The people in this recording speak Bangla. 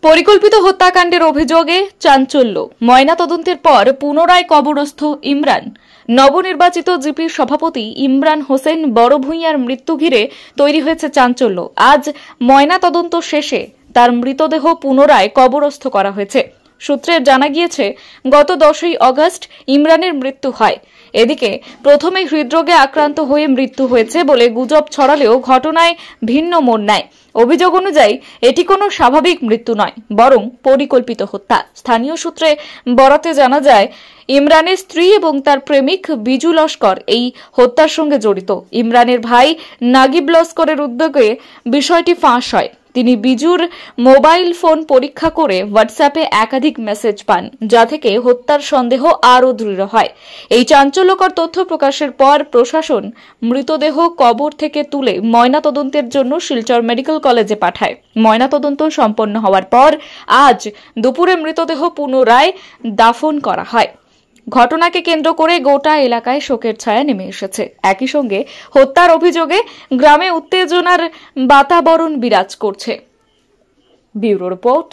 পরিকল্পিত হত্যাকাণ্ডের অভিযোগে চাঞ্চল্য। ময়নাতদন্তের পর পুনরায় কবরস্থ ইমরান। নবনির্বাচিত জিপির সভাপতি ইমরান হোসেন বড় ভূঁইয়ার মৃত্যু ঘিরে তৈরি হয়েছে চাঞ্চল্য। আজ ময়নাতদন্ত শেষে তার মৃতদেহ পুনরায় কবরস্থ করা হয়েছে। সূত্রে জানা গিয়েছে, গত 10ই আগস্ট ইমরানের মৃত্যু হয়। এদিকে প্রথমে হৃদরোগে আক্রান্ত হয়ে মৃত্যু হয়েছে বলে গুজব ছড়ালেও ঘটনায় ভিন্ন মোড় নেয়। অভিযোগ অনুযায়ী এটি কোনো স্বাভাবিক মৃত্যু নয়, বরং পরিকল্পিত হত্যা। স্থানীয় সূত্রে বরাতে জানা যায়, ইমরানের স্ত্রী এবং তার প্রেমিক বিজু লস্কর এই হত্যার সঙ্গে জড়িত। ইমরানের ভাই নাগিব লস্করের উদ্যোগে বিষয়টি ফাঁস হয়। তিনি বিজুর মোবাইল ফোন পরীক্ষা করে হোয়াটসঅ্যাপে একাধিক মেসেজ পান, যা থেকে হত্যার সন্দেহ আরও দৃঢ় হয়। এই চাঞ্চল্যকর তথ্য প্রকাশের পর প্রশাসন মৃতদেহ কবর থেকে তুলে ময়নাতদন্তের জন্য শিলচর মেডিকেল কলেজে পাঠায়। ময়নাতদন্ত সম্পন্ন হওয়ার পর আজ দুপুরে মৃতদেহ পুনরায় দাফন করা হয়। ঘটনাকে কেন্দ্র করে গোটা এলাকায় শোকের ছায়া নেমে এসেছে। একই সঙ্গে হত্যার অভিযোগে গ্রামে উত্তেজনার বাতাবরণ বিরাজ করছে। Bureau report.